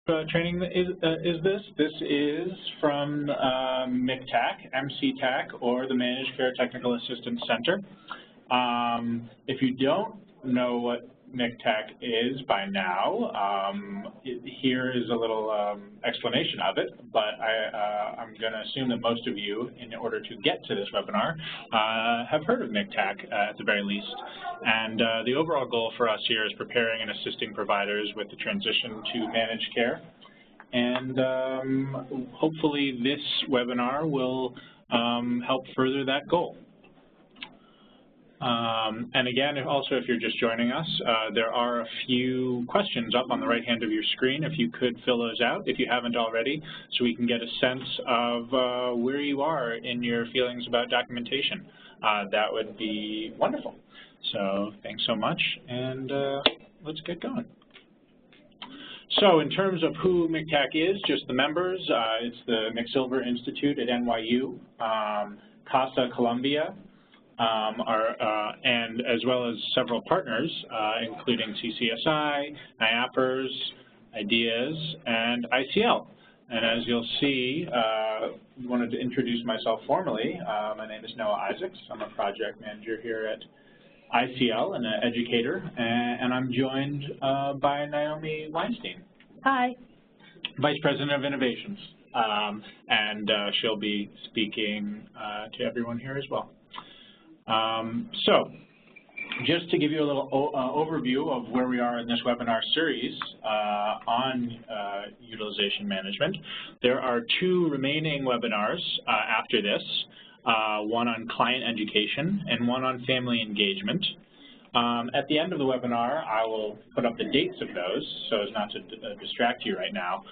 Training is this? This is from MCTAC, MCTAC, or the Managed Care Technical Assistance Center. If you don't know what MCTAC is by now, here is a little explanation of it, but I'm going to assume that most of you, in order to get to this webinar, have heard of MCTAC at the very least. And the overall goal for us here is preparing and assisting providers with the transition to managed care. And hopefully this webinar will help further that goal. And again, also if you're just joining us, there are a few questions up on the right hand of your screen. If you could fill those out, if you haven't already, so we can get a sense of where you are in your feelings about documentation. That would be wonderful. So thanks so much, and let's get going. So in terms of who MCTAC is, just the members, it's the McSilver Institute at NYU, CASA Columbia, and as well as several partners, including CCSI, IAPRS, IDEAS, and ICL. And as you'll see, I wanted to introduce myself formally. My name is Noah Isaacs. I'm a project manager here at ICL and an educator, and I'm joined by Naomi Weinstein. Hi. Vice President of Innovations, and she'll be speaking to everyone here as well. So, just to give you a little overview of where we are in this webinar series on utilization management, there are two remaining webinars after this, one on client education and one on family engagement. At the end of the webinar, I will put up the dates of those so as not to distract you right now,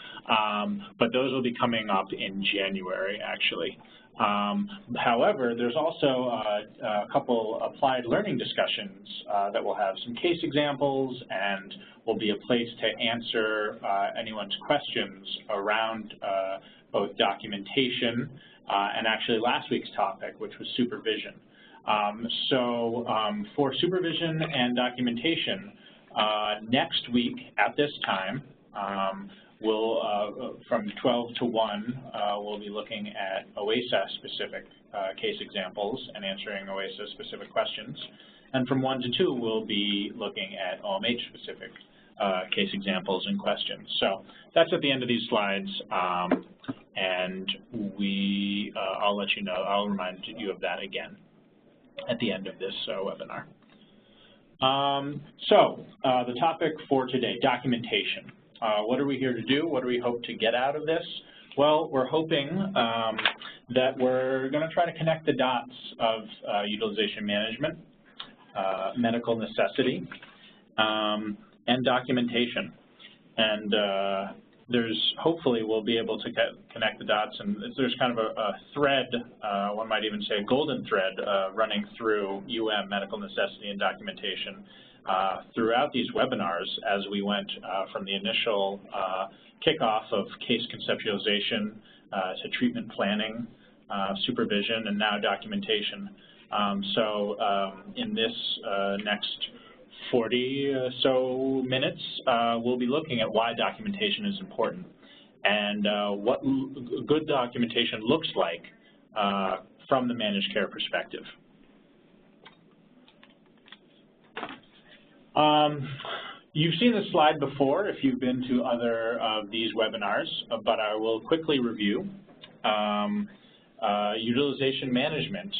but those will be coming up in January, actually. However, there's also a couple applied learning discussions that will have some case examples and will be a place to answer anyone's questions around both documentation and actually last week's topic, which was supervision. For supervision and documentation, next week at this time, we'll, from 12 to 1, we'll be looking at OASAS-specific case examples and answering OASAS-specific questions. And from 1 to 2, we'll be looking at OMH-specific case examples and questions. So that's at the end of these slides, and I'll let you know, I'll remind you of that again at the end of this webinar. The topic for today, documentation. What are we here to do? What do we hope to get out of this? Well, we're hoping that we're going to try to connect the dots of utilization management, medical necessity, and documentation. And hopefully we'll be able to connect the dots, and there's kind of a thread, one might even say a golden thread, running through medical necessity and documentation throughout these webinars as we went from the initial kickoff of case conceptualization to treatment planning, supervision, and now documentation. In this next 40 or so minutes, we'll be looking at why documentation is important and what good documentation looks like from the managed care perspective. You've seen this slide before if you've been to other of these webinars, but I will quickly review. Utilization management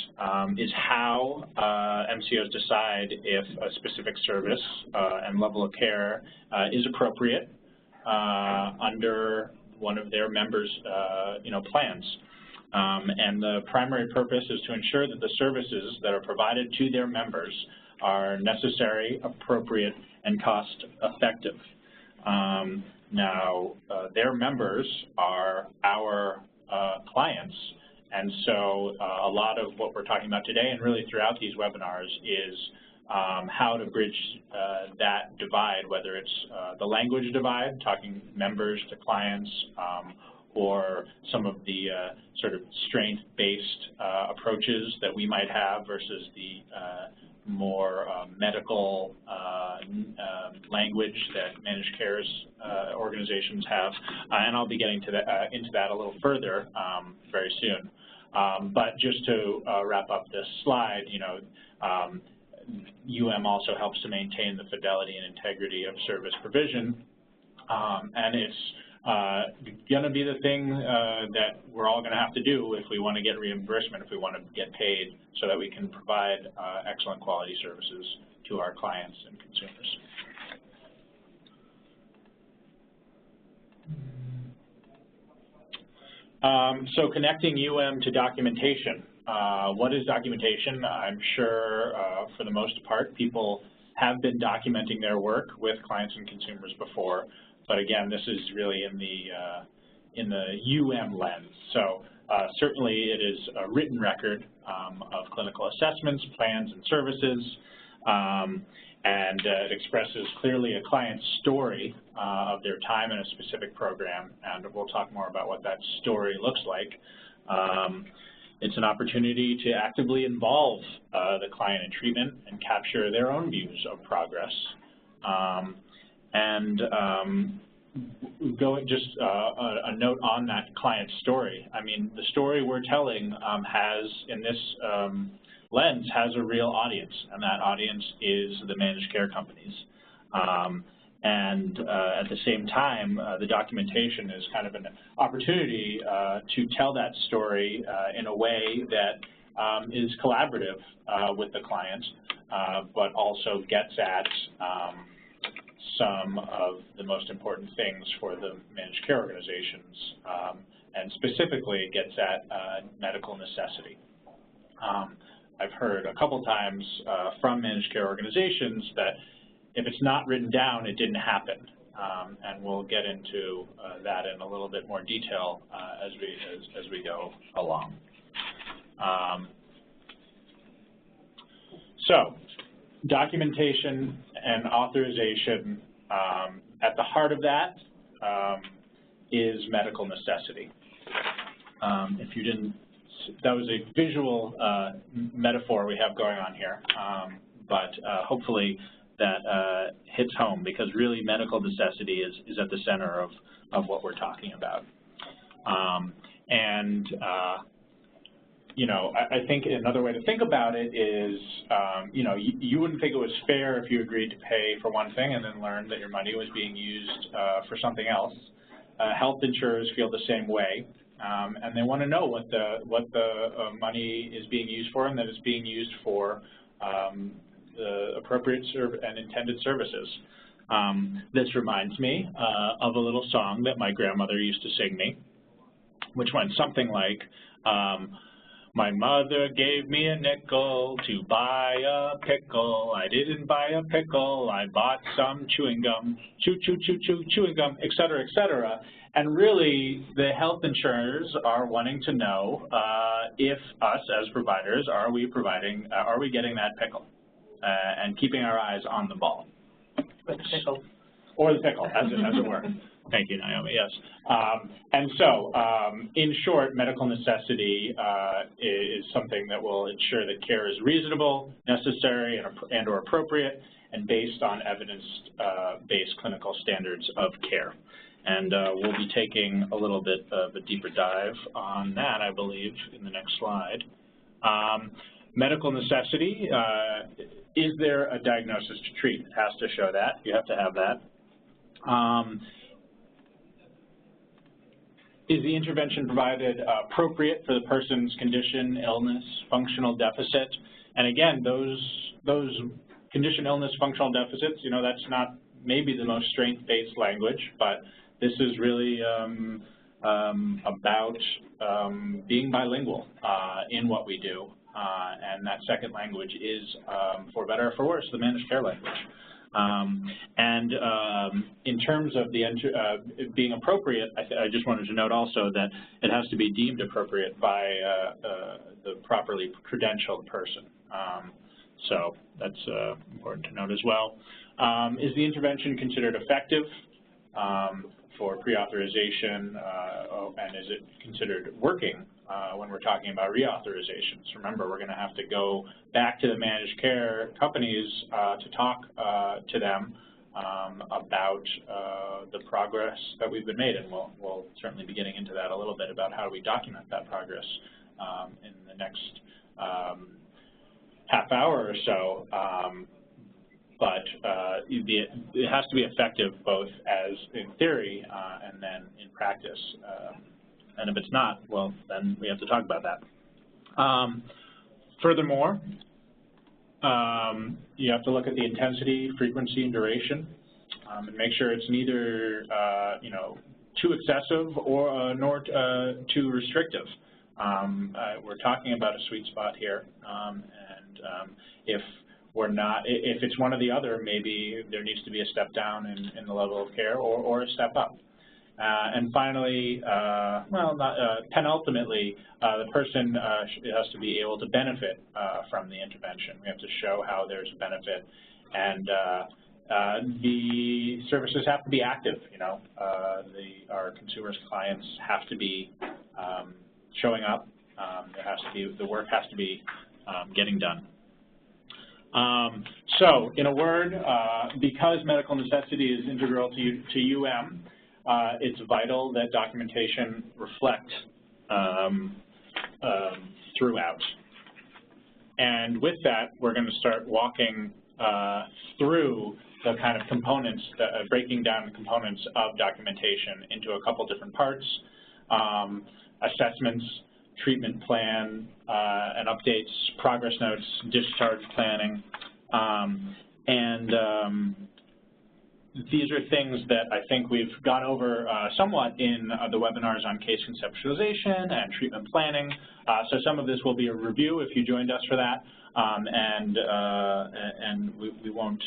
is how MCOs decide if a specific service and level of care is appropriate under one of their members' plans. And the primary purpose is to ensure that the services that are provided to their members are necessary, appropriate, and cost-effective. Their members are our clients, and so a lot of what we're talking about today and really throughout these webinars is how to bridge that divide, whether it's the language divide, talking members to clients, or some of the sort of strength-based approaches that we might have versus the more medical language that managed cares organizations have, and I'll be getting to into that a little further very soon. But just to wrap up this slide, UM also helps to maintain the fidelity and integrity of service provision, and it's going to be the thing that we're all going to have to do if we want to get reimbursement, if we want to get paid, so that we can provide excellent quality services to our clients and consumers. So connecting UM to documentation. What is documentation? I'm sure for the most part people have been documenting their work with clients and consumers before, but again, this is really in the UM lens. So certainly it is a written record of clinical assessments, plans, and services, and it expresses clearly a client's story of their time in a specific program, and we'll talk more about what that story looks like. It's an opportunity to actively involve the client in treatment and capture their own views of progress. Just a note on that client story. I mean, the story we're telling has, in this lens, has a real audience, and that audience is the managed care companies. At the same time, the documentation is kind of an opportunity to tell that story in a way that is collaborative with the client, but also gets at some of the most important things for the managed care organizations, and specifically gets at medical necessity. I've heard a couple times from managed care organizations that if it's not written down, it didn't happen, and we'll get into that in a little bit more detail as we go along. So, documentation and authorization, at the heart of that is medical necessity. If you didn't, that was a visual metaphor we have going on here, but hopefully that hits home, because really medical necessity is at the center of what we're talking about. I think another way to think about it is, you wouldn't think it was fair if you agreed to pay for one thing and then learned that your money was being used for something else. Health insurers feel the same way, and they want to know what the money is being used for, and that it's being used for the appropriate and intended services. This reminds me of a little song that my grandmother used to sing me, which went something like, my mother gave me a nickel to buy a pickle. I didn't buy a pickle, I bought some chewing gum. Chewing gum, et cetera, et cetera. And really, the health insurers are wanting to know if us as providers, are we getting that pickle? And keeping our eyes on the ball. Or the pickle. Or the pickle, as it were. Thank you, Naomi, yes. And so, in short, medical necessity is something that will ensure that care is reasonable, necessary, and or appropriate, and based on evidence-based clinical standards of care. And we'll be taking a little bit of a deeper dive on that, I believe, in the next slide. Medical necessity, is there a diagnosis to treat? It has to show that. You have to have that. Is the intervention provided appropriate for the person's condition, illness, functional deficit? And again, those condition, illness, functional deficits, that's not maybe the most strength-based language, but this is really about being bilingual in what we do. And that second language is, for better or for worse, the managed care language. In terms of the being appropriate, I just wanted to note also that it has to be deemed appropriate by the properly credentialed person. So that's important to note as well. Is the intervention considered effective for pre-authorization, and is it considered working when we're talking about reauthorizations. Remember, we're going to have to go back to the managed care companies to talk to them about the progress that we've been made, and we'll certainly be getting into that a little bit about how do we document that progress in the next half hour or so. But it has to be effective both as in theory and then in practice. And if it's not, well, then we have to talk about that. Furthermore, you have to look at the intensity, frequency, and duration, and make sure it's neither too excessive or nor too restrictive. We're talking about a sweet spot here, and if it's one or the other, maybe there needs to be a step down in the level of care or a step up. And finally, penultimately, the person has to be able to benefit from the intervention. We have to show how there's a benefit, and the services have to be active. Our consumers, clients have to be showing up. The work has to be getting done. So, in a word, because medical necessity is integral to UM, it's vital that documentation reflect throughout. And with that, we're going to start walking through the kind of components, breaking down the components of documentation into a couple different parts: assessments, treatment plan and updates, progress notes, discharge planning, these are things that I think we've gone over somewhat in the webinars on case conceptualization and treatment planning. So some of this will be a review if you joined us for that, and we won't,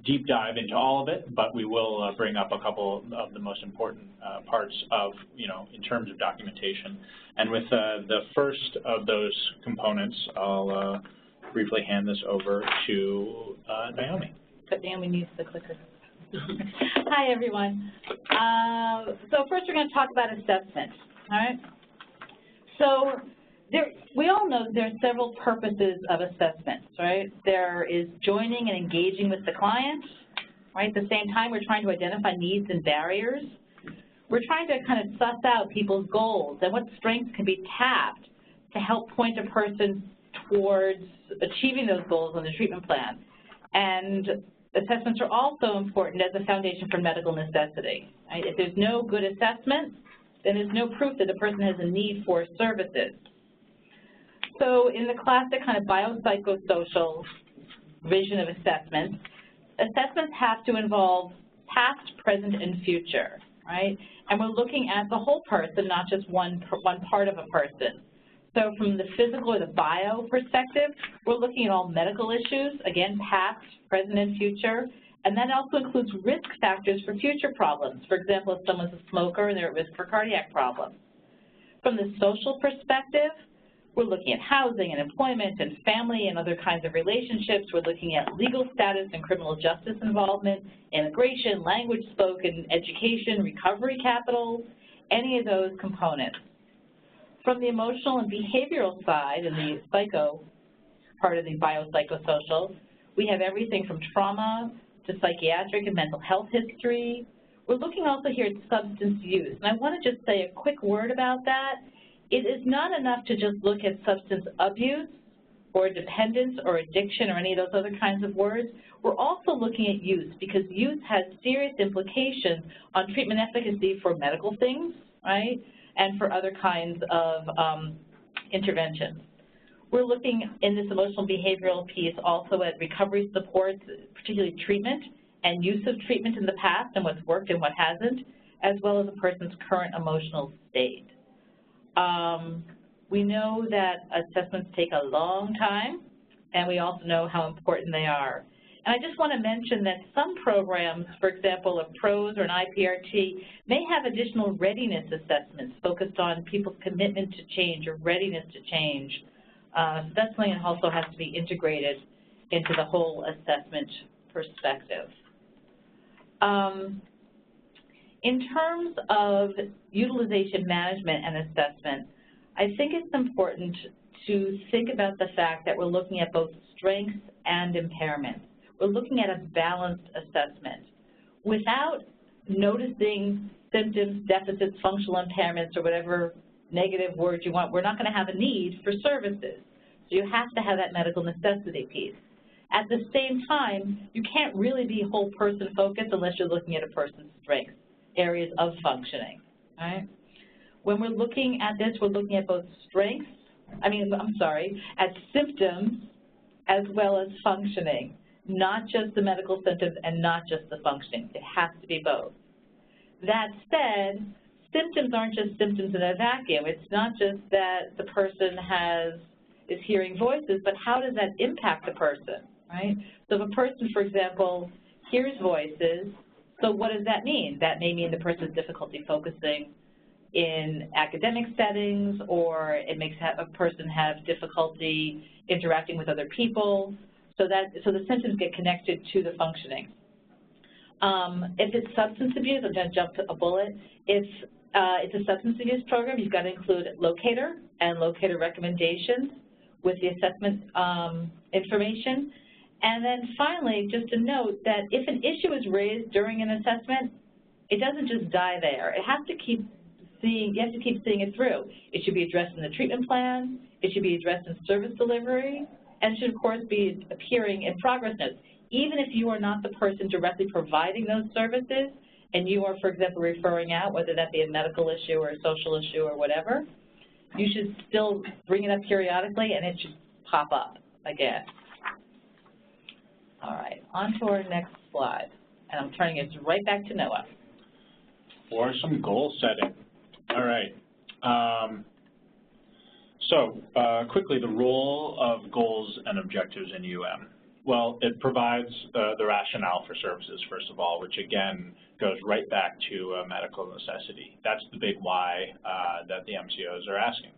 deep dive into all of it, but we will bring up a couple of the most important parts of, in terms of documentation. And with the first of those components, I'll briefly hand this over to Naomi. But Naomi needs the clicker. Hi, everyone. So first we're going to talk about assessment, all right? So we all know there are several purposes of assessments, right? There is joining and engaging with the client, right? At the same time, we're trying to identify needs and barriers. We're trying to kind of suss out people's goals and what strengths can be tapped to help point a person towards achieving those goals on the treatment plan. And assessments are also important as a foundation for medical necessity, right? If there's no good assessment, then there's no proof that the person has a need for services. So in the classic kind of biopsychosocial vision of assessments, assessments have to involve past, present, and future, right? And we're looking at the whole person, not just one part of a person. So from the physical or the bio perspective, we're looking at all medical issues, again, past, present, and future. And that also includes risk factors for future problems. For example, if someone's a smoker and they're at risk for cardiac problems. From the social perspective, we're looking at housing and employment and family and other kinds of relationships. We're looking at legal status and criminal justice involvement, immigration, language spoken, education, recovery capital, any of those components. From the emotional and behavioral side and the psycho part of the biopsychosocial, we have everything from trauma to psychiatric and mental health history. We're looking also here at substance use. And I want to just say a quick word about that. It is not enough to just look at substance abuse or dependence or addiction or any of those other kinds of words. We're also looking at use because use has serious implications on treatment efficacy for medical things, right, and for other kinds of interventions. We're looking in this emotional behavioral piece also at recovery supports, particularly treatment and use of treatment in the past and what's worked and what hasn't, as well as a person's current emotional state. We know that assessments take a long time, and we also know how important they are. And I just want to mention that some programs, for example, a PROS or an IPRT, may have additional readiness assessments focused on people's commitment to change or readiness to change. That's something that also has to be integrated into the whole assessment perspective. in terms of utilization management and assessment, I think it's important to think about the fact that we're looking at both strengths and impairments. We're looking at a balanced assessment. Without noticing symptoms, deficits, functional impairments, or whatever negative words you want, we're not going to have a need for services. So you have to have that medical necessity piece. At the same time, you can't really be whole person focused unless you're looking at a person's strengths, areas of functioning, right? When we're looking at this, we're looking at both strengths, at symptoms as well as functioning, not just the medical symptoms and not just the functioning. It has to be both. That said, symptoms aren't just symptoms in a vacuum. It's not just that the person is hearing voices, but how does that impact the person, right? So if a person, for example, hears voices, so what does that mean? That may mean the person has difficulty focusing in academic settings, or it makes a person have difficulty interacting with other people. So the symptoms get connected to the functioning. If it's substance abuse, I'm going to jump to a bullet. If it's a substance abuse program, you've got to include locator and locator recommendations with the assessment information. And then finally, just to note that if an issue is raised during an assessment, it doesn't just die there. It has to keep seeing, you have to keep seeing it through. It should be addressed in the treatment plan, it should be addressed in service delivery, and should of course be appearing in progress notes. Even if you are not the person directly providing those services, and you are, for example, referring out, whether that be a medical issue or a social issue or whatever, you should still bring it up periodically and it should pop up again. All right, on to our next slide. And I'm turning it right back to Noah. For some goal setting. All right. Quickly, the role of goals and objectives in UM. Well, it provides the rationale for services, first of all, which again goes right back to medical necessity. That's the big why that the MCOs are asking.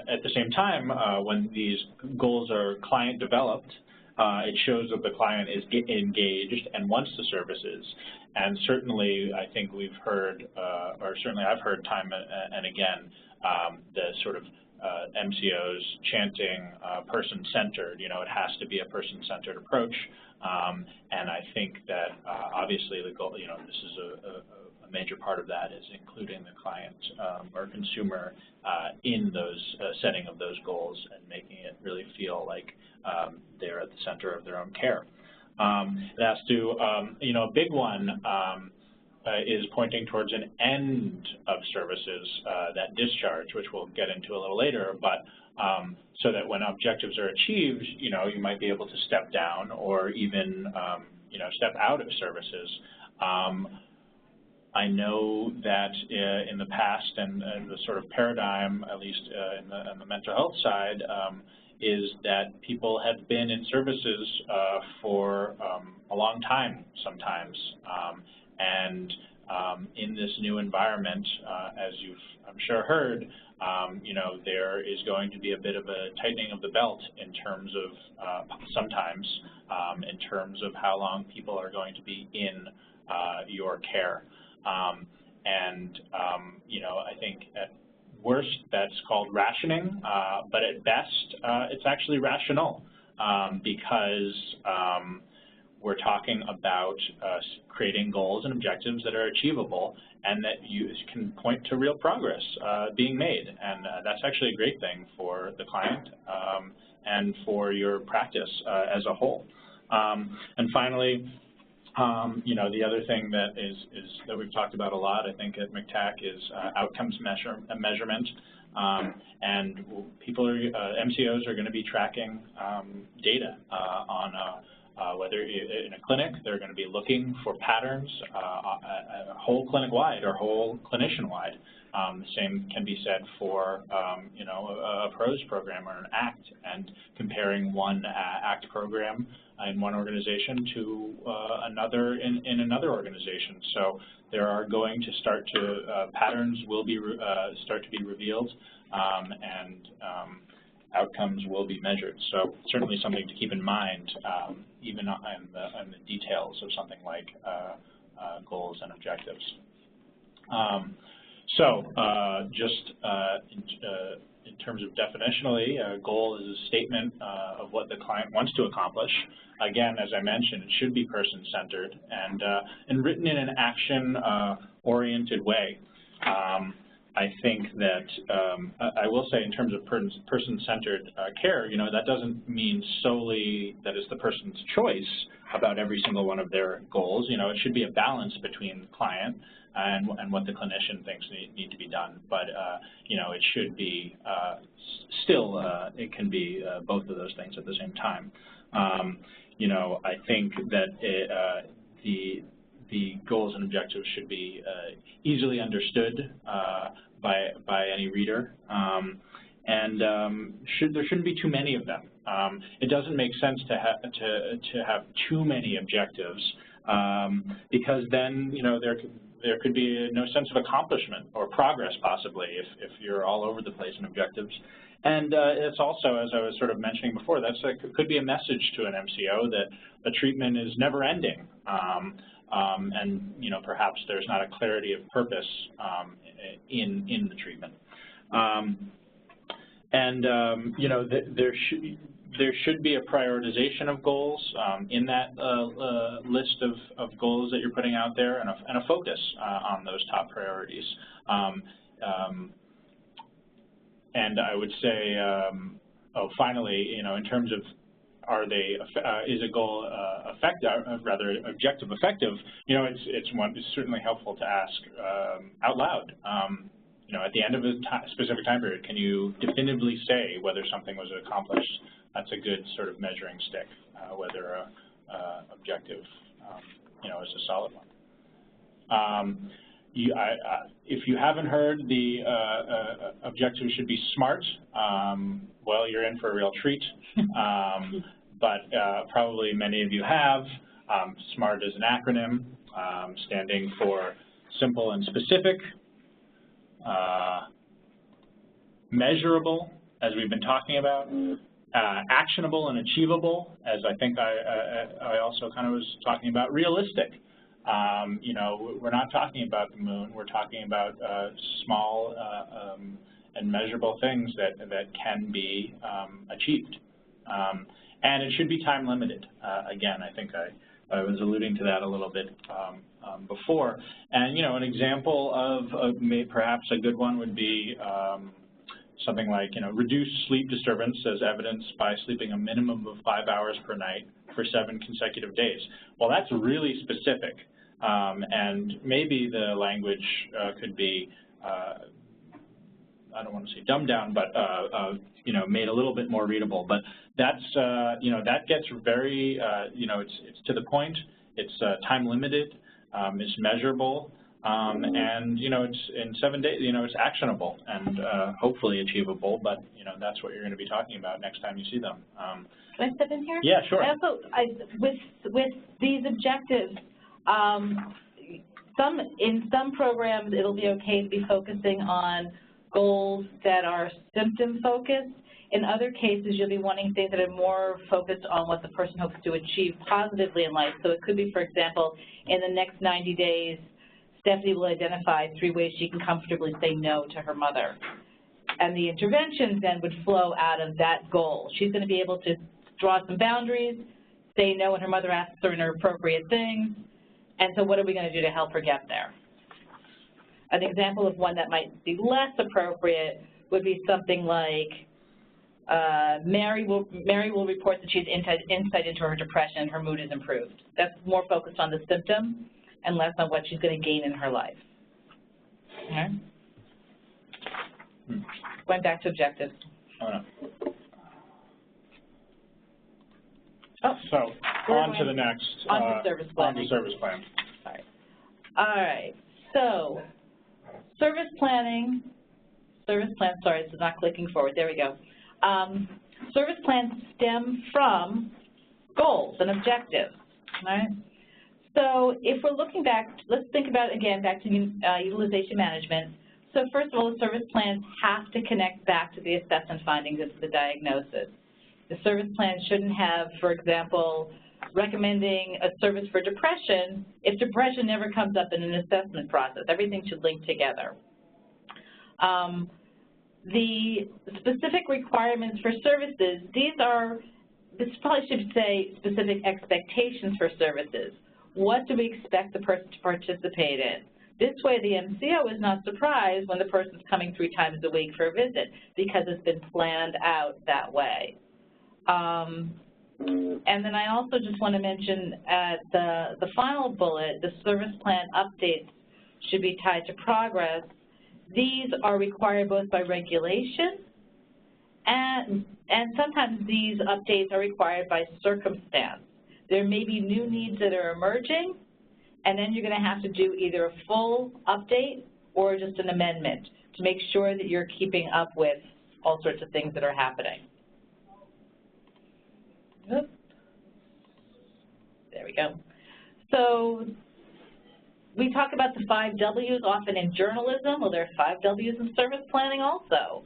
At the same time, when these goals are client developed, it shows that the client is engaged and wants the services. And certainly, I think we've heard, or certainly I've heard time and again, the sort of MCOs chanting person-centered. You know, it has to be a person-centered approach. And I think that obviously the goal, you know, this is a major part of that is including the client or consumer in those setting of those goals and making it really feel like they're at the center of their own care. It has to, you know, a big one is pointing towards an end of services, that discharge, which we'll get into a little later, but so that when objectives are achieved, you know, you might be able to step down or even, you know, step out of services. I know that in the past and the sort of paradigm, at least in the mental health side, is that people have been in services for a long time sometimes. And in this new environment, as you've, I'm sure, heard, you know, there is going to be a bit of a tightening of the belt in terms of sometimes in terms of how long people are going to be in your care. You know, I think at worst that's called rationing, but at best it's actually rational because we're talking about creating goals and objectives that are achievable and that you can point to real progress being made. And that's actually a great thing for the client and for your practice as a whole. And finally, you know, the other thing that that we've talked about a lot, I think, at MCTAC is outcomes measurement. And people are, MCOs are going to be tracking data on whether in a clinic, they're going to be looking for patterns whole clinic-wide or whole clinician-wide. The same can be said for, you know, a PROS program or an ACT, and comparing one ACT program in one organization to another in another organization. So there are going to start to, patterns will be start to be revealed, and outcomes will be measured. So certainly something to keep in mind, even on the details of something like goals and objectives. In terms of definitionally, a goal is a statement of what the client wants to accomplish. Again, as I mentioned, it should be person-centered and written in an action-oriented way. I think that I will say in terms of person-centered care, that doesn't mean solely that it's the person's choice about every single one of their goals. It should be a balance between the client and what the clinician thinks need to be done. But, it should be still, it can be both of those things at the same time. I think that the goals and objectives should be easily understood by any reader, and there shouldn't be too many of them. It doesn't make sense to have too many objectives because then there could be no sense of accomplishment or progress possibly if you're all over the place in objectives. And it's also, as I was sort of mentioning before, could be a message to an MCO that the treatment is never ending. And perhaps there's not a clarity of purpose in the treatment. There should be a prioritization of goals in that list of goals that you're putting out there, and a focus on those top priorities. And I would say, finally, in terms of is a goal effective, rather objective effective? It's certainly helpful to ask out loud. At the end of a specific time period, can you definitively say whether something was accomplished? That's a good sort of measuring stick, whether objective, is a solid one. If you haven't heard, the objective should be SMART. Well, you're in for a real treat. But probably many of you have. SMART is an acronym standing for simple and specific, measurable, as we've been talking about, actionable and achievable, as I think I also kind of was talking about, realistic. We're not talking about the moon. We're talking about small and measurable things that can be achieved. And it should be time limited. Again, I think I was alluding to that a little bit before. And, an example of perhaps a good one would be something like, reduce sleep disturbance as evidenced by sleeping a minimum of 5 hours per night for 7 consecutive days. Well, that's really specific. And maybe the language could be, I don't want to say dumbed down, but made a little bit more readable. But that's that gets very it's to the point. It's time limited. It's measurable, and it's in 7 days. It's actionable and hopefully achievable. But that's what you're going to be talking about next time you see them. Can I step in here? Yeah, sure. With these objectives. In some programs, it'll be okay to be focusing on goals that are symptom-focused. In other cases, you'll be wanting things that are more focused on what the person hopes to achieve positively in life. So it could be, for example, in the next 90 days, Stephanie will identify 3 ways she can comfortably say no to her mother. And the interventions then would flow out of that goal. She's going to be able to draw some boundaries, say no when her mother asks her inappropriate things. And so what are we going to do to help her get there? An example of one that might be less appropriate would be something like, Mary will report that she has insight into her depression and her mood is improved. That's more focused on the symptom and less on what she's going to gain in her life. Okay. Going back to objectives. So on to the next. On to service planning. On to service plan. All right. So service planning. Sorry, it's not clicking forward. There we go. Service plans stem from goals and objectives. Right. So if we're looking back, let's think about again back to utilization management. So first of all, the service plans have to connect back to the assessment findings of the diagnosis. The service plan shouldn't have, for example, recommending a service for depression if depression never comes up in an assessment process. Everything should link together. The specific requirements for services, this probably should say specific expectations for services. What do we expect the person to participate in? This way the MCO is not surprised when the person's coming 3 times a week for a visit because it's been planned out that way. And then I also just want to mention at the final bullet, the service plan updates should be tied to progress. These are required both by regulation and sometimes these updates are required by circumstance. There may be new needs that are emerging, and then you're going to have to do either a full update or just an amendment to make sure that you're keeping up with all sorts of things that are happening. Oops. There we go. So we talk about the 5 W's often in journalism. Well, there are 5 W's in service planning also.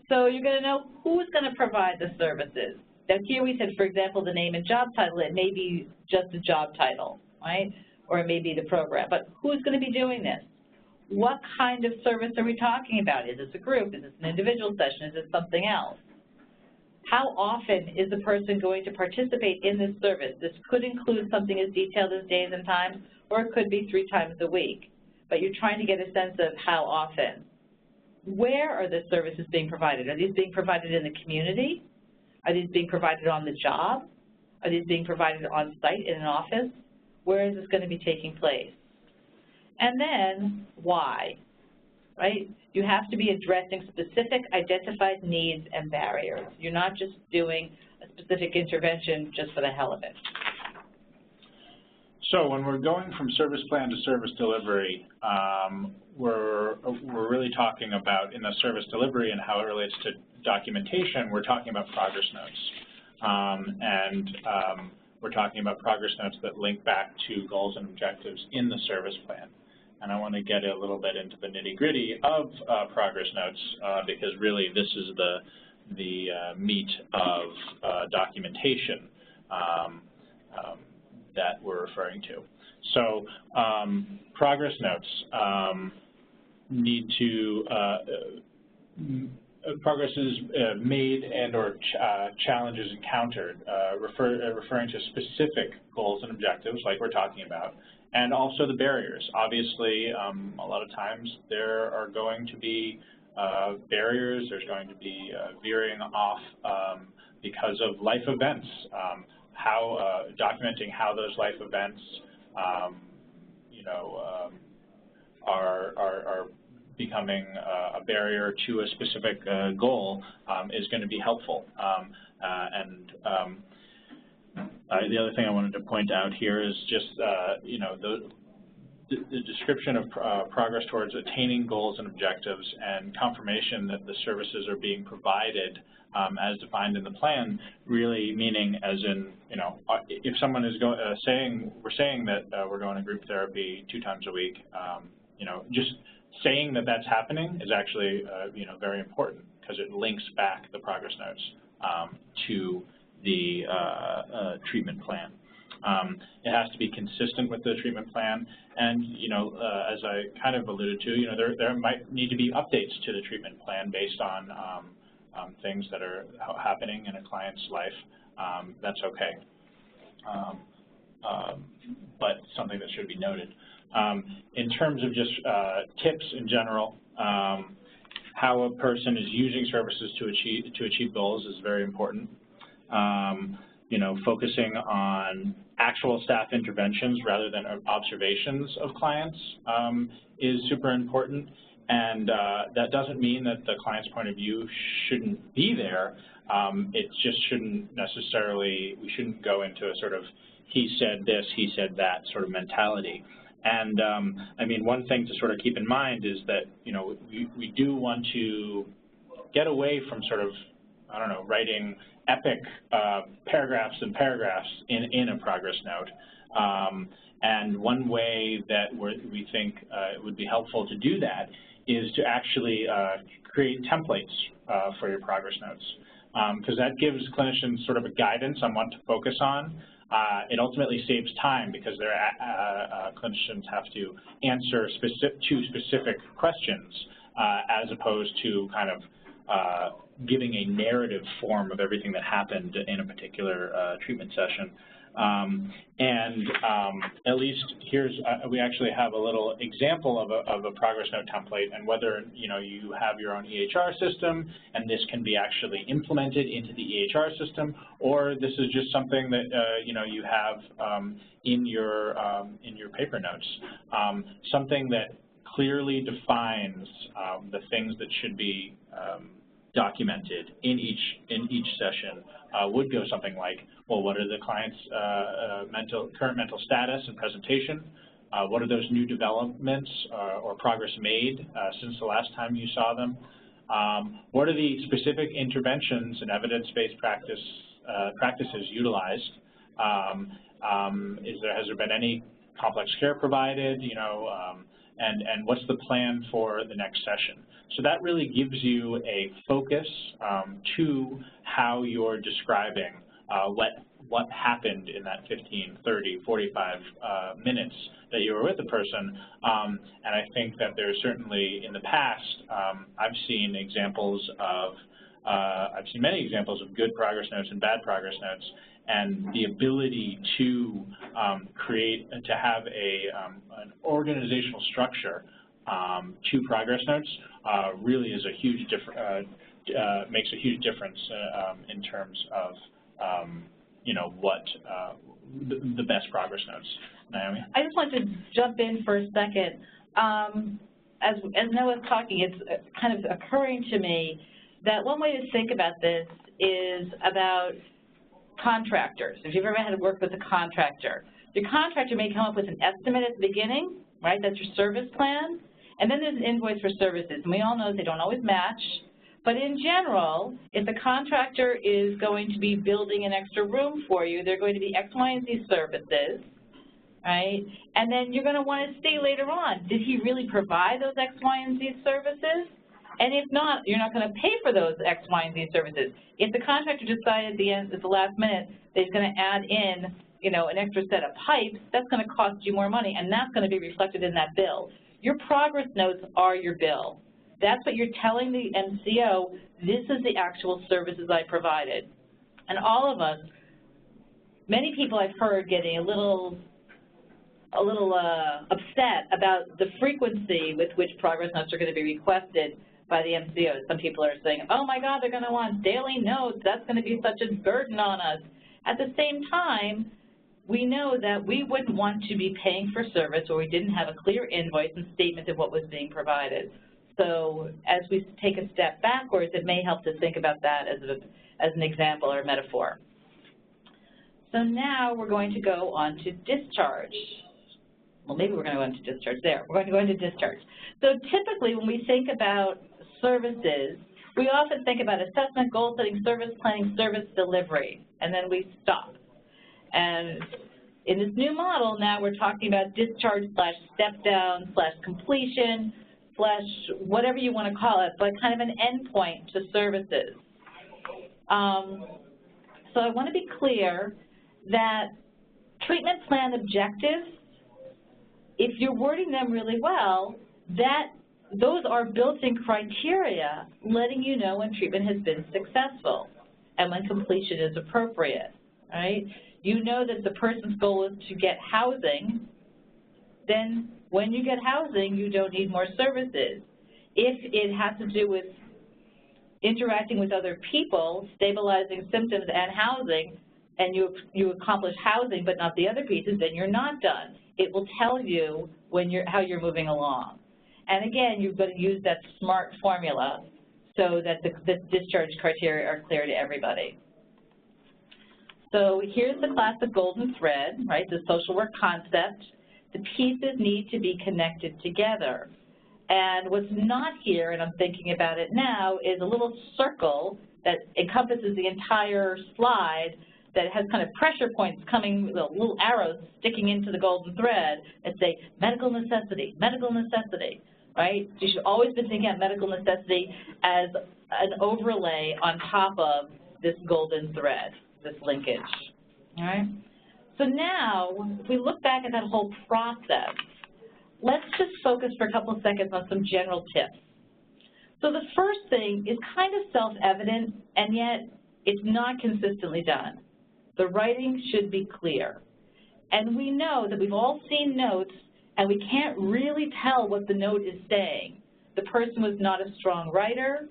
So you're going to know who's going to provide the services. Now here we said, for example, the name and job title. It may be just a job title, right? Or it may be the program. But who's going to be doing this? What kind of service are we talking about? Is this a group? Is this an individual session? Is this something else? How often is the person going to participate in this service? This could include something as detailed as days and times, or it could be 3 times a week. But you're trying to get a sense of how often. Where are the services being provided? Are these being provided in the community? Are these being provided on the job? Are these being provided on site in an office? Where is this going to be taking place? And then, why? Right? You have to be addressing specific identified needs and barriers. You're not just doing a specific intervention just for the hell of it. So when we're going from service plan to service delivery, we're really talking about, in the service delivery and how it relates to documentation, we're talking about progress notes. We're talking about progress notes that link back to goals and objectives in the service plan. And I want to get a little bit into the nitty-gritty of progress notes because really this is the meat of documentation that we're referring to. So progress notes need to, progress is made and or challenges encountered, referring to specific goals and objectives like we're talking about, and also the barriers. Obviously, a lot of times there are going to be barriers, there's going to be veering off because of life events, documenting how those life events are becoming a barrier to a specific goal is going to be helpful. The other thing I wanted to point out here is just, the description of progress towards attaining goals and objectives and confirmation that the services are being provided as defined in the plan, really meaning as in, if someone is saying that we're going to group therapy 2 times a week, just saying that that's happening is actually, very important because it links back the progress notes to the treatment plan. It has to be consistent with the treatment plan, and as I kind of alluded to, there might need to be updates to the treatment plan based on things that are happening in a client's life. That's okay, but something that should be noted. In terms of just tips in general, how a person is using services to achieve goals is very important. Focusing on actual staff interventions rather than observations of clients is super important. And that doesn't mean that the client's point of view shouldn't be there. It just shouldn't necessarily, we shouldn't go into a sort of he said this, he said that sort of mentality. And I mean, one thing to sort of keep in mind is that, we do want to get away from sort of, I don't know, writing epic paragraphs and paragraphs in a progress note. And one way that we think it would be helpful to do that is to actually create templates for your progress notes, because that gives clinicians sort of a guidance on what to focus on. It ultimately saves time because clinicians have to answer two specific questions as opposed to kind of giving a narrative form of everything that happened in a particular treatment session. At least here's, we actually have a little example of a progress note template, and whether you have your own EHR system and this can be actually implemented into the EHR system, or this is just something that you have in your paper notes, something that clearly defines the things that should be documented in each session would go something like, well, what are the client's current mental status and presentation? What are those new developments or progress made since the last time you saw them? What are the specific interventions and evidence-based practices utilized? Has there been any complex care provided? And what's the plan for the next session? So that really gives you a focus to how you're describing what happened in that 15, 30, 45 minutes that you were with the person. And I think that there's certainly, in the past, I've seen many examples of good progress notes and bad progress notes, and the ability to have an organizational structure to progress notes really is makes a huge difference in terms of what the best progress notes. Naomi? I just want to jump in for a second. As Noah's talking, it's kind of occurring to me that one way to think about this is about contractors. If you've ever had to work with a contractor, your contractor may come up with an estimate at the beginning, right? That's your service plan. And then there's an invoice for services. And we all know they don't always match. But in general, if the contractor is going to be building an extra room for you, they're going to be X, Y, and Z services, right? And then you're going to want to see later on, did he really provide those X, Y, and Z services? And if not, you're not going to pay for those X, Y, and Z services. If the contractor decided at the last minute that he's going to add in, an extra set of pipes, that's going to cost you more money, and that's going to be reflected in that bill. Your progress notes are your bill. That's what you're telling the MCO, this is the actual services I provided. And all of us, many people I've heard getting a little upset about the frequency with which progress notes are going to be requested by the MCOs. Some people are saying, oh my God, they're going to want daily notes. That's going to be such a burden on us. At the same time, we know that we wouldn't want to be paying for service where we didn't have a clear invoice and statement of what was being provided. So as we take a step backwards, it may help to think about that as an example or a metaphor. So now we're going to go on to discharge. Well, maybe we're going to go into discharge there. We're going to go into discharge. So typically when we think about services, we often think about assessment, goal setting, service planning, service delivery, and then we stop. And in this new model, now we're talking about discharge / step down / completion / whatever you want to call it, but kind of an endpoint to services. So I want to be clear that treatment plan objectives, if you're wording them really well, those are built-in criteria letting you know when treatment has been successful and when completion is appropriate, right? You know that the person's goal is to get housing, then when you get housing, you don't need more services. If it has to do with interacting with other people, stabilizing symptoms and housing, and you accomplish housing but not the other pieces, then you're not done. It will tell you how you're moving along. And again, you've got to use that SMART formula so that the discharge criteria are clear to everybody. So here's the classic golden thread, right, the social work concept. The pieces need to be connected together. And what's not here, and I'm thinking about it now, is a little circle that encompasses the entire slide that has kind of pressure points coming, little arrows sticking into the golden thread that say medical necessity, right? So you should always be thinking of medical necessity as an overlay on top of this golden thread, this linkage, all right? So now, if we look back at that whole process, let's just focus for a couple of seconds on some general tips. So the first thing is kind of self-evident, and yet it's not consistently done. The writing should be clear. And we know that we've all seen notes, and we can't really tell what the note is saying. The person was not a strong writer,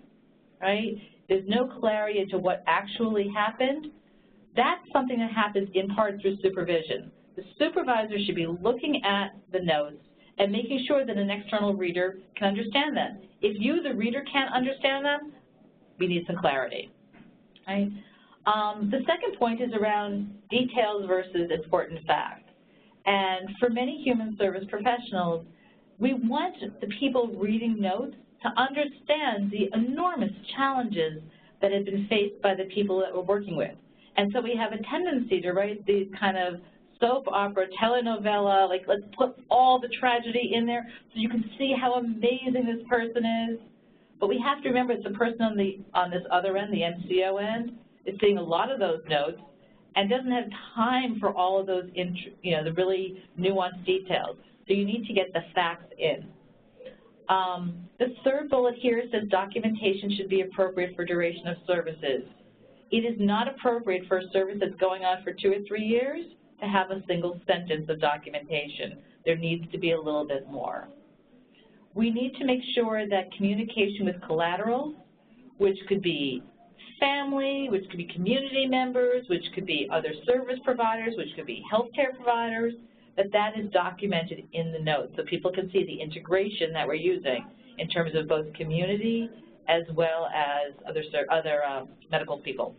right? There's no clarity into what actually happened. That's something that happens in part through supervision. The supervisor should be looking at the notes and making sure that an external reader can understand them. If you, the reader, can't understand them, we need some clarity, right? The second point is around details versus important facts. And for many human service professionals, we want the people reading notes to understand the enormous challenges that have been faced by the people that we're working with. And so we have a tendency to write these kind of soap opera, telenovela, like let's put all the tragedy in there so you can see how amazing this person is. But we have to remember it's the person on this other end, the MCO end, is seeing a lot of those notes and doesn't have time for all of those, the really nuanced details. So you need to get the facts in. The third bullet here says documentation should be appropriate for duration of services. It is not appropriate for a service that's going on for 2 or 3 years to have a single sentence of documentation. There needs to be a little bit more. We need to make sure that communication with collaterals, which could be family, which could be community members, which could be other service providers, which could be healthcare providers, that is documented in the notes so people can see the integration that we're using in terms of both community as well as other medical people.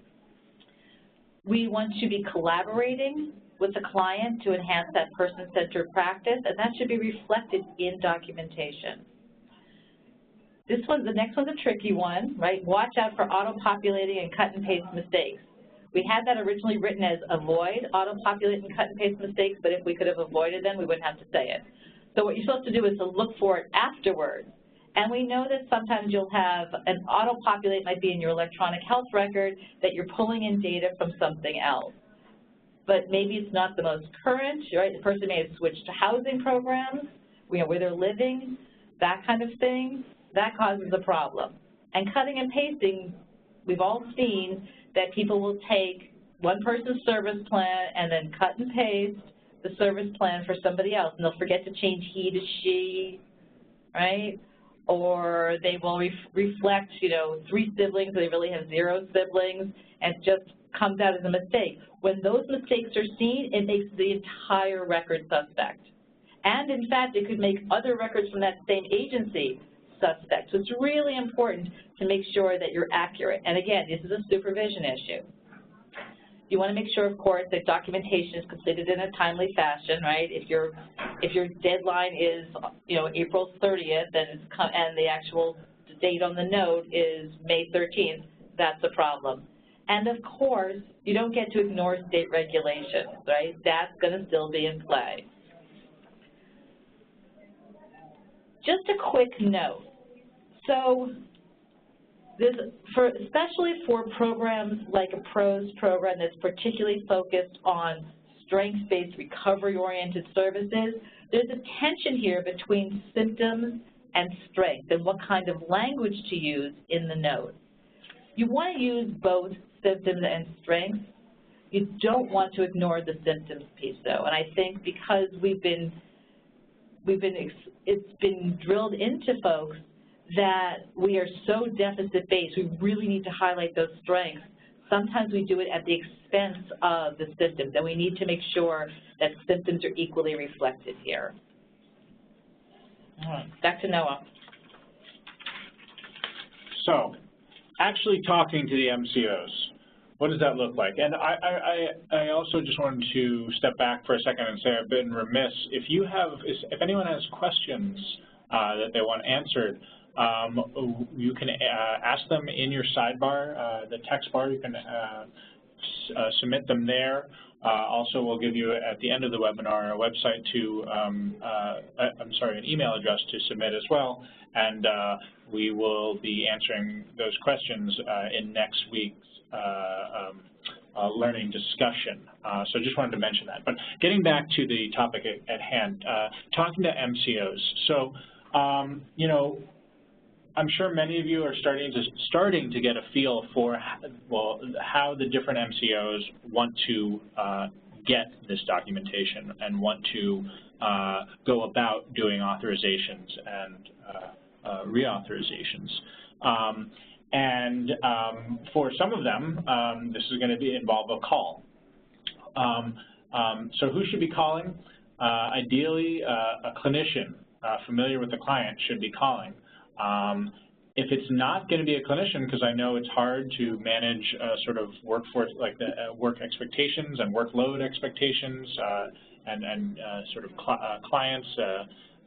We want to be collaborating with the client to enhance that person-centered practice, and that should be reflected in documentation. The next one's a tricky one, right? Watch out for auto-populating and cut and paste mistakes. We had that originally written as avoid auto-populate and cut and paste mistakes, but if we could have avoided them, we wouldn't have to say it. So what you're supposed to do is to look for it afterwards. And we know that sometimes you'll have an auto-populate might be in your electronic health record that you're pulling in data from something else. But maybe it's not the most current, right? The person may have switched to housing programs, where they're living, that kind of thing. That causes a problem. And cutting and pasting, we've all seen that people will take one person's service plan and then cut and paste the service plan for somebody else, and they'll forget to change he to she, right? Or they will reflect, 3 siblings, they really have 0 siblings, and it just comes out as a mistake. When those mistakes are seen, it makes the entire record suspect. And in fact, it could make other records from that same agency suspect. So it's really important to make sure that you're accurate. And again, this is a supervision issue. You want to make sure, of course, that documentation is completed in a timely fashion, right? If your deadline is, April 30th, and the actual date on the note is May 13th, that's a problem. And of course, you don't get to ignore state regulations, right? That's going to still be in play. Just a quick note. So especially for programs like a PROS program that's particularly focused on strengths-based recovery-oriented services, there's a tension here between symptoms and strength and what kind of language to use in the note. You want to use both symptoms and strengths. You don't want to ignore the symptoms piece, though. And I think because it's been drilled into folks that we are so deficit-based, we really need to highlight those strengths. Sometimes we do it at the expense of the symptoms, and we need to make sure that symptoms are equally reflected here. All right, back to Noah. So, actually talking to the MCOs, what does that look like? And I also just wanted to step back for a second and say I've been remiss. If anyone has questions that they want answered, you can ask them in your sidebar, the text bar. You can submit them there. Also, we'll give you at the end of the webinar a website to, an email address to submit as well, and we will be answering those questions in next week's learning discussion. So just wanted to mention that. But getting back to the topic at hand, talking to MCOs. So, you know, I'm sure many of you are starting to get a feel for, well, how the different MCOs want to get this documentation and want to go about doing authorizations and reauthorizations. For some of them, this is going to involve a call. So who should be calling? Ideally, a clinician familiar with the client should be calling. If it's not going to be a clinician, because I know it's hard to manage sort of workforce, like the work expectations and workload expectations and sort of clients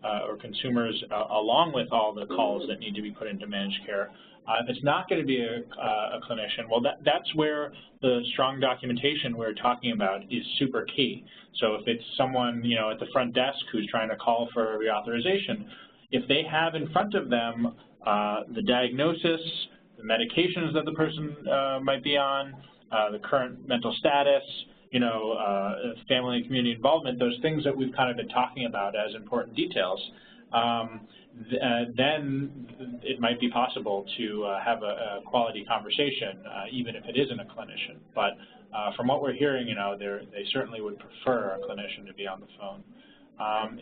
or consumers along with all the calls that need to be put into managed care. If it's not going to be a clinician, well, that's where the strong documentation we're talking about is super key. So if it's someone, you know, at the front desk who's trying to call for a reauthorization, if they have in front of them the diagnosis, the medications that the person might be on, the current mental status, you know, family and community involvement, those things that we've kind of been talking about as important details, then it might be possible to have a quality conversation, even if it isn't a clinician. But from what we're hearing, you know, they certainly would prefer a clinician to be on the phone.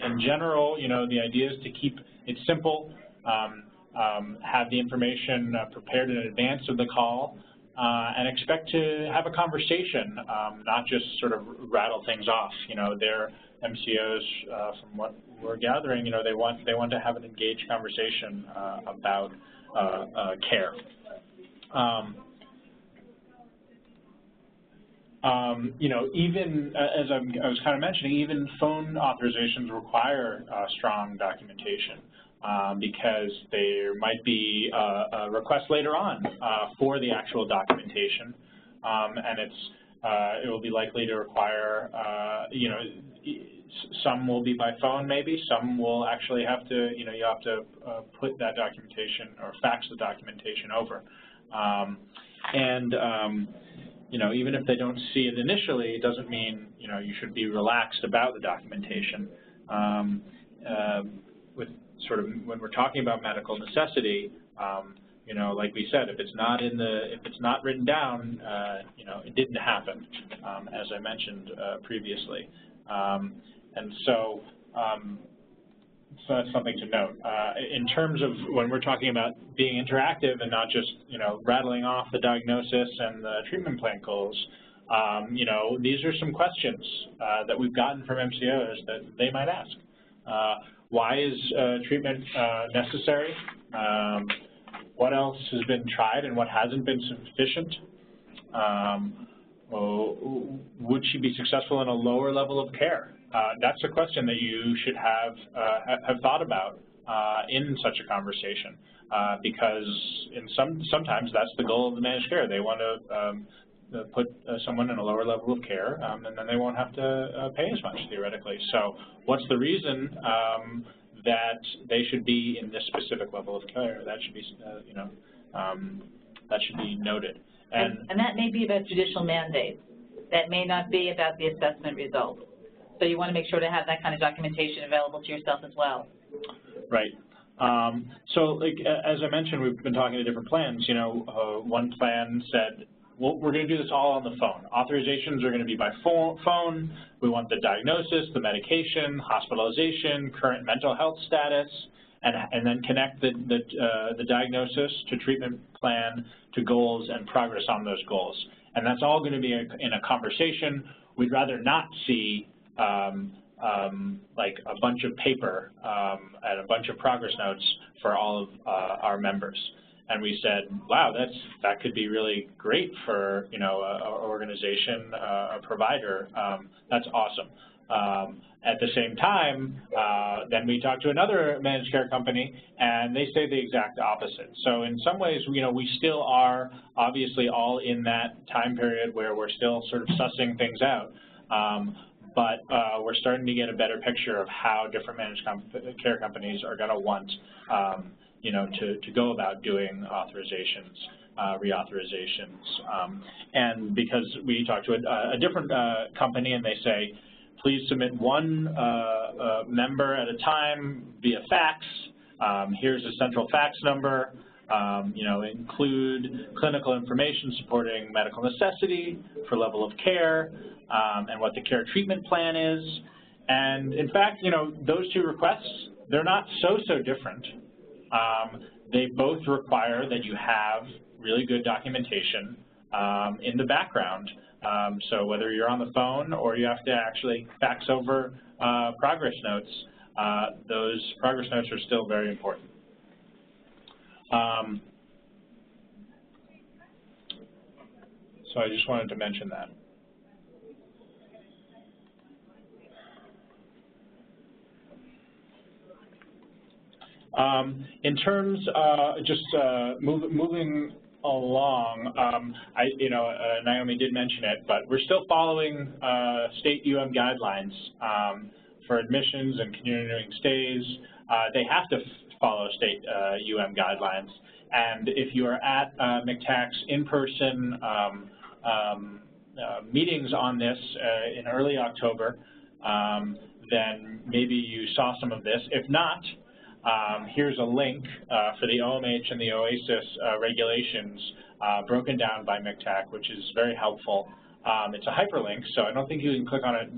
In general, you know, the idea is to keep it simple, have the information prepared in advance of the call, and expect to have a conversation, not just sort of rattle things off. You know, their MCOs, from what we're gathering, you know, they want to have an engaged conversation about care. You know, even as I was kind of mentioning, even phone authorizations require strong documentation because there might be a request later on for the actual documentation, and it will be likely to require, you know, some will be by phone maybe, some will actually have to, you know, you have to put that documentation or fax the documentation over. You know, even if they don't see it initially, it doesn't mean, you know, you should be relaxed about the documentation. With sort of, when we're talking about medical necessity, you know, like we said, if it's not written down, you know, it didn't happen, as I mentioned previously. And so, so that's something to note. In terms of when we're talking about being interactive and not just, you know, rattling off the diagnosis and the treatment plan goals, you know, these are some questions that we've gotten from MCOs that they might ask. Why is treatment necessary? What else has been tried and what hasn't been sufficient? Would she be successful in a lower level of care? That's a question that you should have thought about in such a conversation, because sometimes that's the goal of the managed care. They want to put someone in a lower level of care, and then they won't have to pay as much theoretically. So, what's the reason that they should be in this specific level of care? That should be, you know, that should be noted. And that may be about judicial mandate. That may not be about the assessment results. So you want to make sure to have that kind of documentation available to yourself as well. Right. So, like as I mentioned, we've been talking to different plans. You know, one plan said, well, we're going to do this all on the phone. Authorizations are going to be by phone. We want the diagnosis, the medication, hospitalization, current mental health status, and then connect the diagnosis to treatment plan, to goals, and progress on those goals. And that's all going to be in a conversation. We'd rather not see like a bunch of paper and a bunch of progress notes for all of our members. And we said, wow, that could be really great for, you know, an organization, a provider. That's awesome. At the same time, then we talked to another managed care company, and they say the exact opposite. So in some ways, you know, we still are obviously all in that time period where we're still sort of sussing things out. But we're starting to get a better picture of how different managed care companies are going to want, you know, to go about doing authorizations. reauthorizations. And because we talked to a different company and they say, please submit one member at a time via fax. Here's a central fax number. Include clinical information supporting medical necessity for level of care and what the care treatment plan is. And in fact, those two requests, they're not so different. They both require that you have really good documentation in the background. So whether you're on the phone or you have to actually fax over progress notes, those progress notes are still very important. So I just wanted to mention that. In terms just moving along, Naomi did mention it, but we're still following state guidelines for admissions and continuing stays. They have to follow state guidelines, and if you are at MCTAC's in-person meetings on this in early October, then maybe you saw some of this. If not, here's a link for the OMH and the OASAS regulations broken down by MCTAC, which is very helpful. It's a hyperlink, so I don't think you can click on it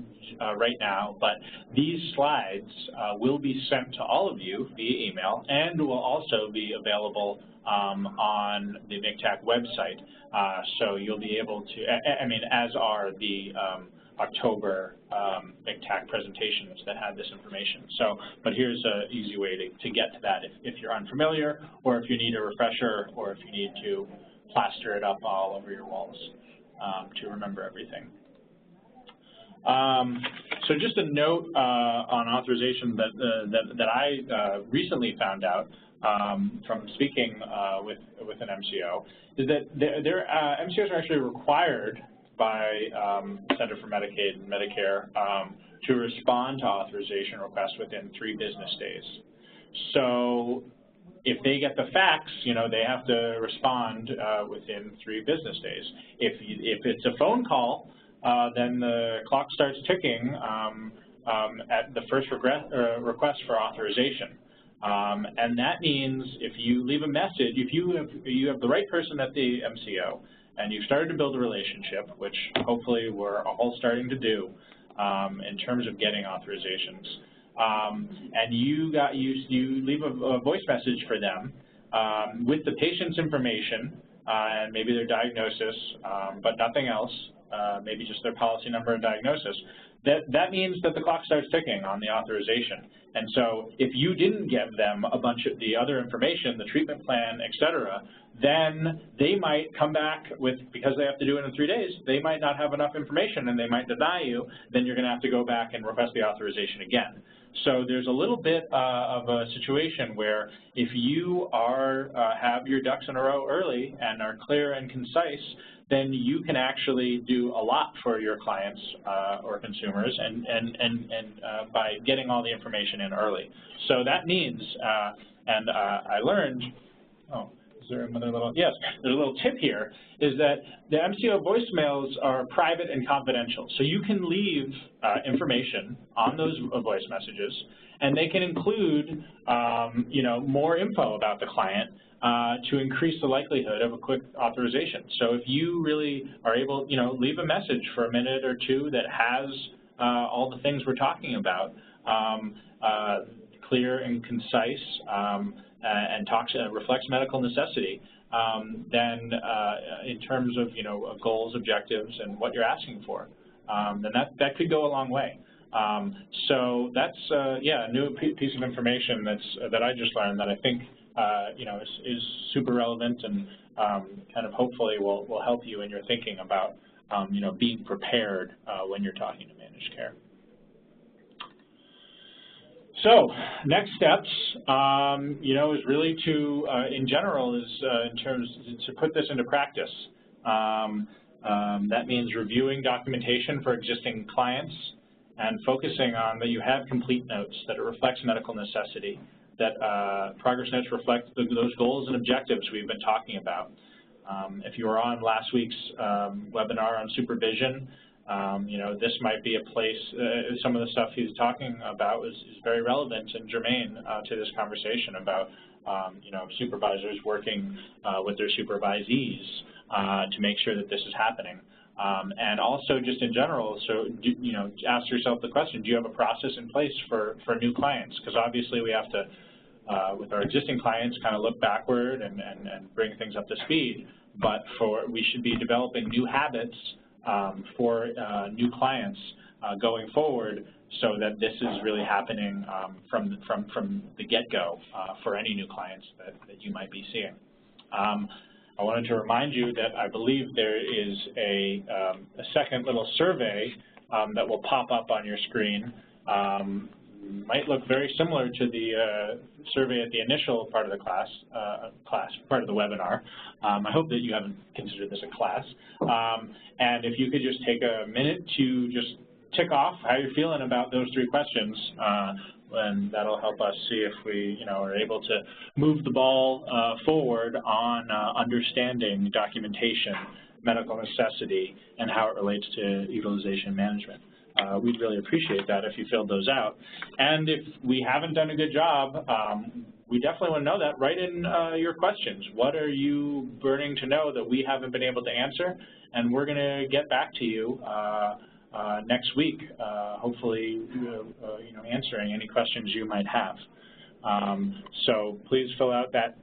right now, but these slides will be sent to all of you via email and will also be available on the MCTAC website. So you'll be able to, as are the October MCTAC presentations that had this information. So, but here's an easy way to get to that if you're unfamiliar, or if you need a refresher, or if you need to plaster it up all over your walls to remember everything. So just a note on authorization that I recently found out from speaking with an MCO is that their MCOs are actually required by Center for Medicaid and Medicare to respond to authorization requests within 3 business days. So if they get the fax, they have to respond within 3 business days. If it's a phone call, then the clock starts ticking at the first request for authorization. And that means if you leave a message, if you have the right person at the MCO, and you've started to build a relationship, which hopefully we're all starting to do in terms of getting authorizations, and you leave a voice message for them with the patient's information and maybe their diagnosis, but nothing else, maybe just their policy number and diagnosis, that means that the clock starts ticking on the authorization. And so if you didn't give them a bunch of the other information, the treatment plan, et cetera, then they might come back with, because they have to do it in 3 days, they might not have enough information and they might deny you. Then you're going to have to go back and request the authorization again. So there's a little bit of a situation where if you have your ducks in a row early and are clear and concise, then you can actually do a lot for your clients or consumers and by getting all the information in early. So that means, and I learned, is there another little, yes, there's a little tip here, is that the MCO voicemails are private and confidential. So you can leave information on those voice messages, and they can include, more info about the client to increase the likelihood of a quick authorization. So if you really are able, leave a message for a minute or two that has all the things we're talking about, clear and concise, and reflects medical necessity, then in terms of goals, objectives, and what you're asking for, then that could go a long way. So that's a new piece of information that I just learned that I think is super relevant and kind of hopefully will help you in your thinking about being prepared when you're talking to managed care. So next steps, is really to, in general, in terms to put this into practice. That means reviewing documentation for existing clients and focusing on that you have complete notes, that it reflects medical necessity, that progress notes reflect those goals and objectives we've been talking about. If you were on last week's webinar on supervision, you know, this might be a place, some of the stuff he's talking about is very relevant and germane to this conversation about, you know, supervisors working with their supervisees to make sure that this is happening. And also just in general, so, you know, ask yourself the question, do you have a process in place for new clients? Because obviously we have to, with our existing clients, kind of look backward and bring things up to speed. But we should be developing new habits for new clients going forward, so that this is really happening from the get-go for any new clients that you might be seeing. I wanted to remind you that I believe there is a second little survey that will pop up on your screen. Might look very similar to the survey at the initial part of the part of the webinar. I hope that you haven't considered this a class. And if you could just take a minute to just tick off how you're feeling about those 3 questions, and that'll help us see if we, you know, are able to move the ball forward on understanding documentation, medical necessity, and how it relates to utilization management. We'd really appreciate that if you filled those out. And if we haven't done a good job, we definitely want to know that. Write in your questions. What are you burning to know that we haven't been able to answer? And we're going to get back to you next week, hopefully, you know, answering any questions you might have. So please fill out that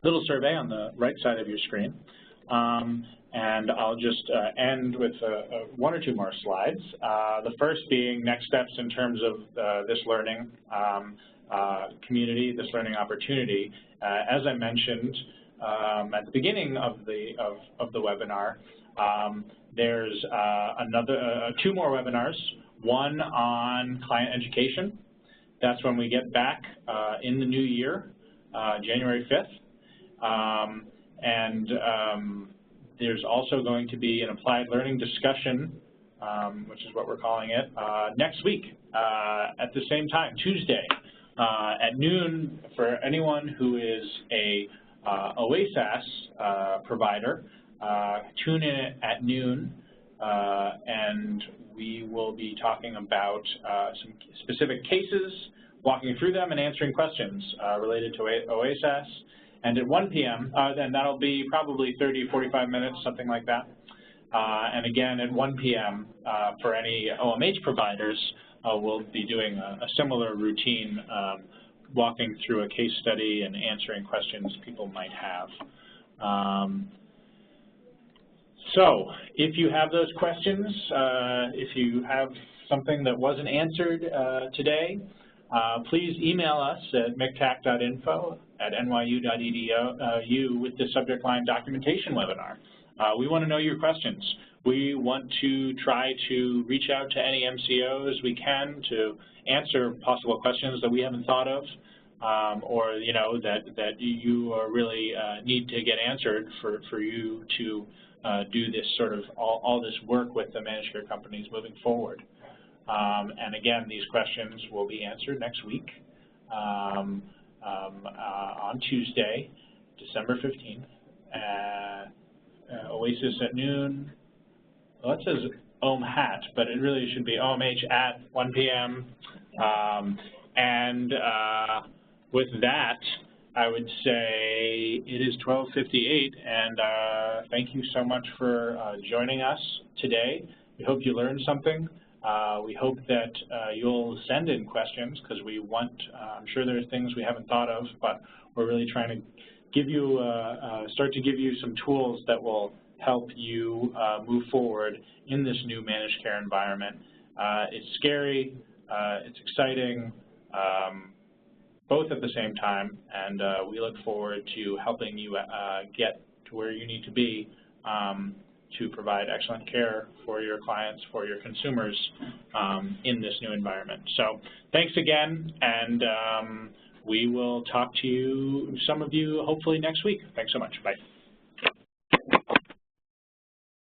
little survey on the right side of your screen. And I'll just end with 1 or 2 more slides. The first being next steps in terms of this learning community, this learning opportunity. As I mentioned at the beginning of the webinar, there's 2 more webinars, one on client education. That's when we get back in the new year, January 5th. There's also going to be an applied learning discussion, which is what we're calling it, next week at the same time, Tuesday at noon, for anyone who is a OASAS provider. Tune in at noon, and we will be talking about some specific cases, walking through them and answering questions related to OASAS. And at 1 p.m., then that'll be probably 30, 45 minutes, something like that. And again, at 1 p.m., for any OMH providers, we'll be doing a similar routine, walking through a case study and answering questions people might have. So if you have those questions, if you have something that wasn't answered today, please email us at mctac.info@nyu.edu with the subject line documentation webinar. We want to know your questions. We want to try to reach out to any MCOs we can to answer possible questions that we haven't thought of, or you know that you really need to get answered for you to do this sort of all this work with the managed care companies moving forward. And again, these questions will be answered next week on Tuesday, December 15th, OASAS at noon. Well, it says OMHAT, but it really should be OMH at 1 p.m. With that, I would say it is 12:58, and thank you so much for joining us today. We hope you learned something. We hope that you'll send in questions, because we want, I'm sure there's things we haven't thought of, but we're really trying to give you, start to give you some tools that will help you move forward in this new managed care environment. It's scary, it's exciting, both at the same time, and we look forward to helping you get to where you need to be to provide excellent care for your clients, for your consumers in this new environment. So thanks again, and we will talk to you, some of you, hopefully next week. Thanks so much. Bye.